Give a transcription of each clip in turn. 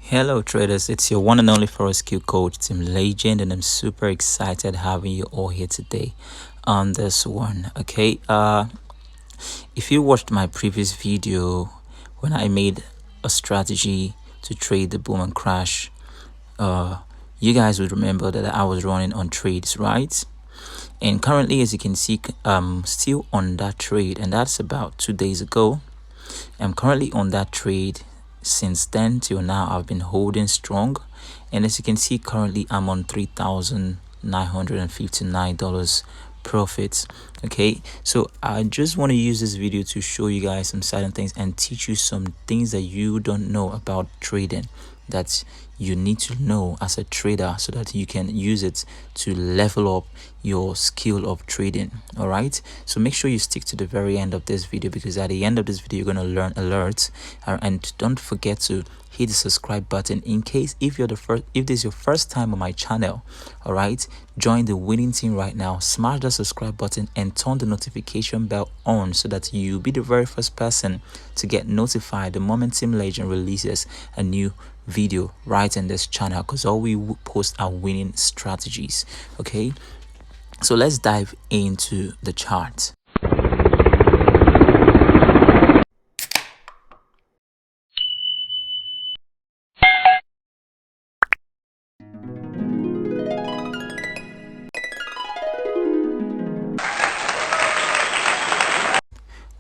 Hello traders, it's your one and only forex skill coach Team Legend, and I'm super excited having you all here today on this one. Okay, if you watched my previous video when I made a strategy to trade the boom and crash, you guys would remember that I was running on trades, right? And currently, as you can see, I'm still on that trade, and that's about 2 days ago. I'm currently on that trade. Since then till now, I've been holding strong, and as you can see, currently I'm on $3,959 profits. Okay, so I just want to use this video to show you guys some certain things and teach you some things that you don't know about trading, that you need to know as a trader so that you can use it to level up your skill of trading. All right, so make sure you stick to the very end of this video, because at the end of this video you're going to learn alerts, and don't forget to hit the subscribe button in case if this is your first time on my channel. All right, join the winning team right now, smash the subscribe button and turn the notification bell on so that you'll be the very first person to get notified the moment Team Legend releases a new video right in this channel, because all we post are winning strategies. Okay, so let's dive into the chart.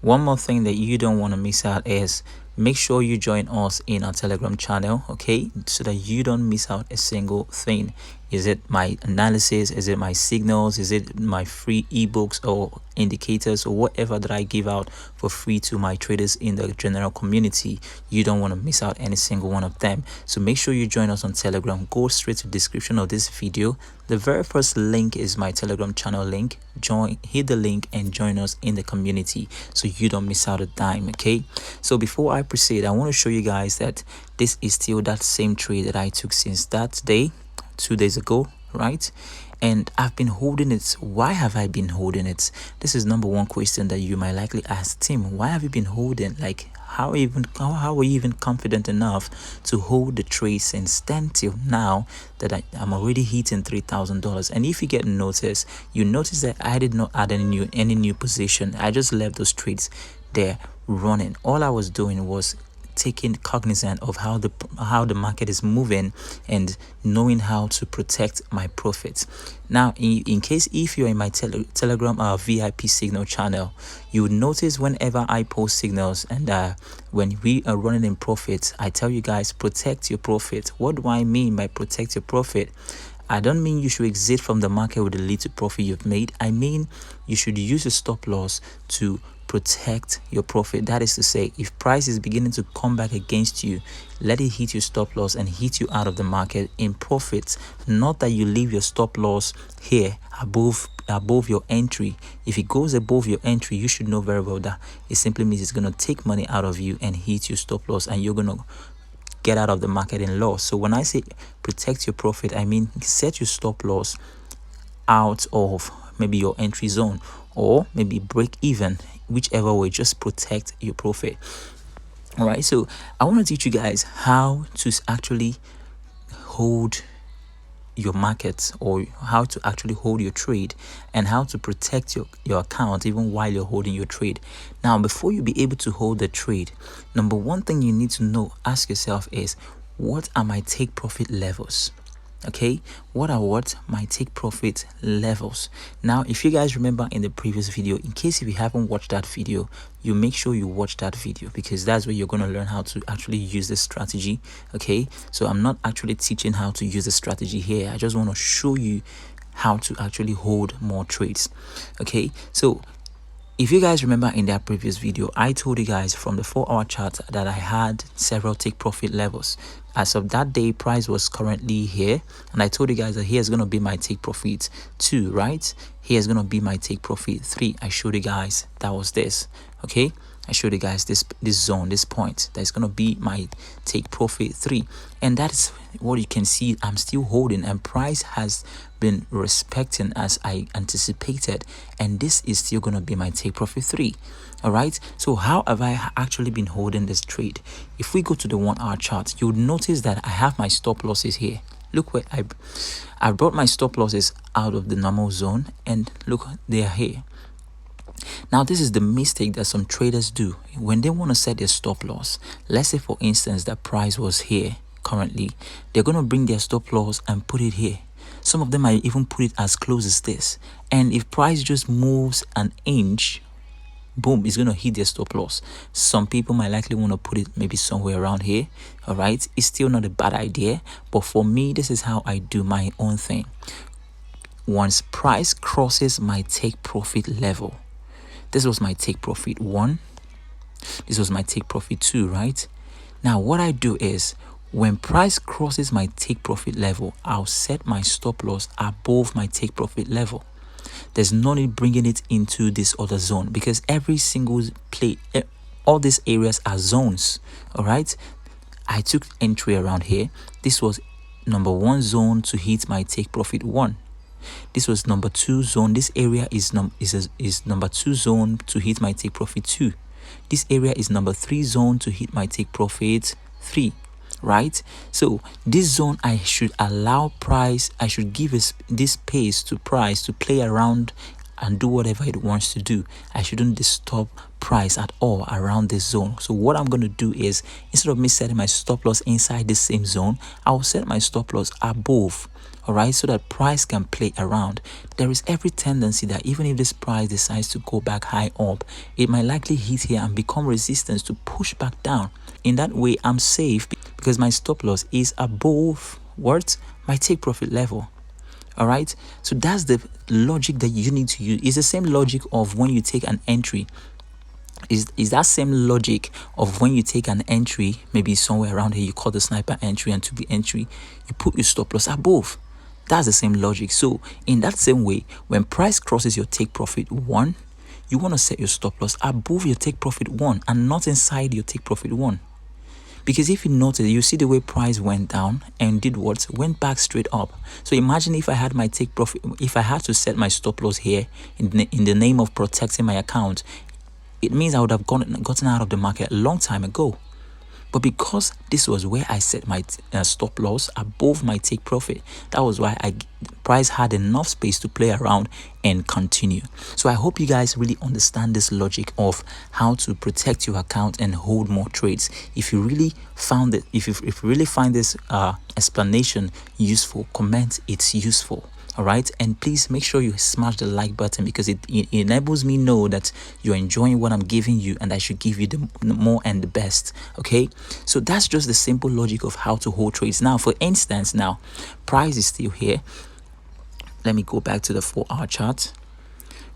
One more thing that you don't want to miss out is make sure you join us in our Telegram channel, okay, so that you don't miss out a single thing. Is it my analysis? Is it my signals? Is it my free ebooks or indicators or whatever that I give out for free to my traders in the general community? You don't want to miss out any single one of them. So make sure you join us on Telegram. Go straight to the description of this video. The very first link is my Telegram channel link. Hit the link and join us in the community so you don't miss out a dime. Okay, so before I proceed, I want to show you guys that this is still that same trade that I took since that day, 2 days ago, right? And I've been holding it. Why have I been holding it? This is number one question that you might likely ask. Tim, why have you been holding? Like, how are you even confident enough to hold the trade since then till now that I'm already hitting $3,000? And if you get notice, you notice that I did not add any new position. I just left those trades there running. All I was doing was taking cognizant of how the market is moving and knowing how to protect my profits. Now, in case if you're in my Telegram VIP signal channel, you would notice whenever I post signals and when we are running in profits, I tell you guys, protect your profit. What do I mean by protect your profit? I don't mean you should exit from the market with the little profit you've made. I mean you should use a stop loss to protect your profit. That is to say, if price is beginning to come back against you, let it hit your stop loss and hit you out of the market in profits. Not that you leave your stop loss here above your entry. If it goes above your entry, you should know very well that it simply means it's going to take money out of you and hit your stop loss, and you're going to get out of the market in loss. So when I say protect your profit, I mean set your stop loss out of maybe your entry zone or maybe break even, whichever way. Just protect your profit. All right, so I want to teach you guys how to actually hold your market, or how to actually hold your trade, and how to protect your account even while you're holding your trade. Now, before you be able to hold the trade, number one thing you need to ask yourself is, what are my take profit levels? Okay, what are my take profit levels? Now, if you guys remember in the previous video, in case if you haven't watched that video, you make sure you watch that video, because that's where you're going to learn how to actually use this strategy. Okay, so I'm not actually teaching how to use the strategy here. I just want to show you how to actually hold more trades. Okay, so if you guys remember in that previous video, I told you guys from the 4-hour chart that I had several take profit levels. As of that day, price was currently here, and I told you guys that here's going to be my take profit 2, right? Here's going to be my take profit 3. I showed you guys that was this. Okay, I showed you guys this zone, this point that's gonna be my take profit 3, and that is what you can see. I'm still holding, and price has been respecting as I anticipated, and this is still gonna be my take profit 3. All right, so how have I actually been holding this trade? If we go to the 1 hour chart, you would notice that I have my stop losses here. Look where I brought my stop losses out of the normal zone, and look, they are here. Now, this is the mistake that some traders do when they want to set their stop loss. Let's say, for instance, that price was here currently. They're going to bring their stop loss and put it here. Some of them might even put it as close as this. And if price just moves an inch, boom, it's going to hit their stop loss. Some people might likely want to put it maybe somewhere around here. All right, it's still not a bad idea, but for me, this is how I do my own thing. Once price crosses my take profit level, this was my take profit 1, this was my take profit 2, right? Now what I do is, when price crosses my take profit level, I'll set my stop loss above my take profit level. There's no need bringing it into this other zone, because every single play, all these areas are zones. All right, I took entry around here. This was number 1 zone to hit my take profit 1. This was number 2 zone. This area is number 2 zone to hit my take profit 2. This area is number 3 zone to hit my take profit 3. Right? So this zone, I should allow price, I should give this space to price to play around and do whatever it wants to do. I shouldn't disturb price at all around this zone. So what I'm going to do is, instead of me setting my stop loss inside this same zone, I'll set my stop loss above. All right, so that price can play around. There is every tendency that even if this price decides to go back high up, it might likely hit here and become resistance to push back down. In that way, I'm safe because my stop loss is above what? My take profit level. All right, so that's the logic that you need to use. It's the same logic of when you take an entry. Is that same logic of when you take an entry, maybe somewhere around here, you call the sniper entry and to be entry, you put your stop loss above. That's the same logic. So in that same way, when price crosses your take profit 1, you want to set your stop loss above your take profit 1 and not inside your take profit 1. Because if you notice, you see the way price went down and did what? Went back straight up. So imagine if I had my take profit, if I had to set my stop loss here in the name of protecting my account, it means I would have gotten out of the market a long time ago. But because this was where I set my stop loss above my take profit, that was why price had enough space to play around and continue. So I hope you guys really understand this logic of how to protect your account and hold more trades. If you really found it, if you really find this explanation useful, comment it's useful. All right, and please make sure you smash the like button, because it enables me know that you're enjoying what I'm giving you and I should give you the more and the best. Okay, so that's just the simple logic of how to hold trades. Now, for instance, now price is still here. Let me go back to the 4-hour chart.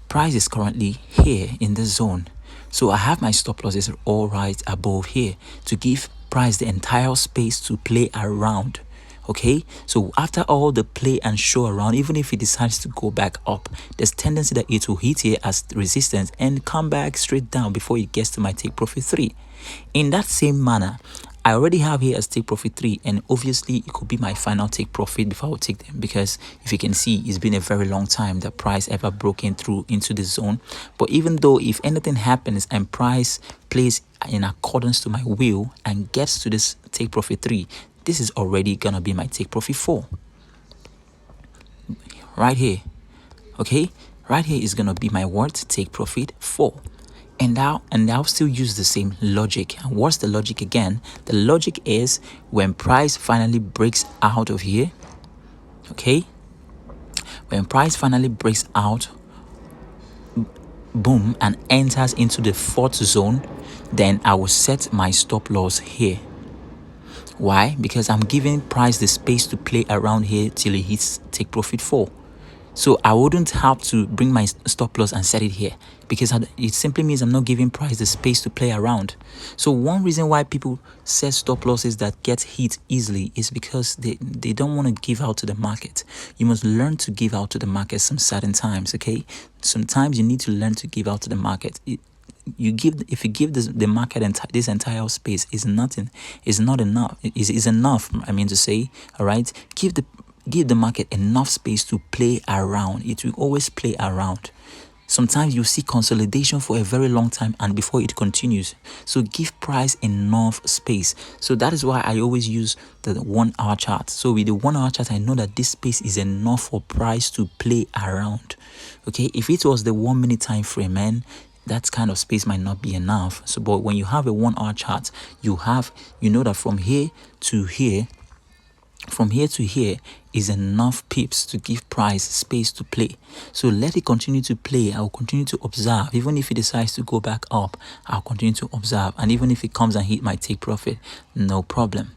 Price is currently here in the zone, so I have my stop losses all right above here to give price the entire space to play around. Okay, so after all the play and show around, even if it decides to go back up, there's tendency that it will hit here as resistance and come back straight down before it gets to my take profit 3. In that same manner, I already have here as take profit 3, and obviously it could be my final take profit before I will take them, because if you can see, it's been a very long time that price ever broken through into the zone. But even though if anything happens and price plays in accordance to my will and gets to this take profit 3, this is already gonna be my take profit 4 right here. Okay, right here is gonna be my what? Take profit 4. And I'll still use the same logic. And what's the logic again? The logic is when price finally breaks out of here, okay, when price finally breaks out, boom, and enters into the 4th zone, then I will set my stop loss here. Why? Because I'm giving price the space to play around here till it hits take profit 4. So I wouldn't have to bring my stop loss and set it here, because it simply means I'm not giving price the space to play around. So one reason why people set stop losses that get hit easily is because they don't want to give out to the market. You must learn to give out to the market some certain times, okay? Sometimes you need to learn to give out to the market. if you give the market this entire space, is nothing, is not enough, is enough, I mean to say. All right, give the market enough space to play around. It will always play around. Sometimes you see consolidation for a very long time and before it continues. So give price enough space. So that is why I always use the 1 hour chart. So with the 1 hour chart, I know that this space is enough for price to play around. Okay, if it was the 1 minute time frame, man, that kind of space might not be enough. So but when you have a 1 hour chart, you know that from here to here is enough pips to give price space to play. So let it continue to play. I will continue to observe. Even if it decides to go back up, I'll continue to observe. And even if it comes and hit my take profit, no problem.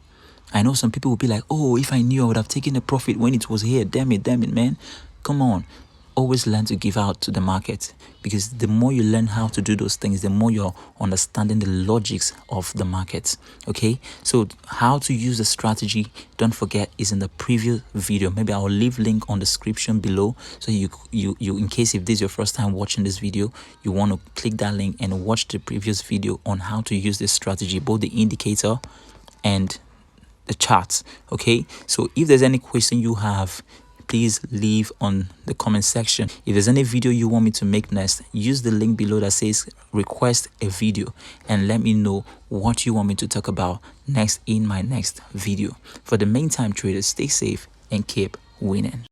I know some people will be like, oh, if I knew, I would have taken the profit when it was here. Damn it, man. Come on. Always learn to give out to the market, because the more you learn how to do those things, the more you're understanding the logics of the market. Okay, so how to use the strategy, don't forget, is in the previous video. Maybe I'll leave link on the description below, so you in case if this is your first time watching this video, you want to click that link and watch the previous video on how to use this strategy, both the indicator and the charts. Okay, so if there's any question you have, please leave on the comment section. If there's any video you want me to make next, use the link below that says request a video and let me know what you want me to talk about next in my next video. For the meantime, traders, stay safe and keep winning.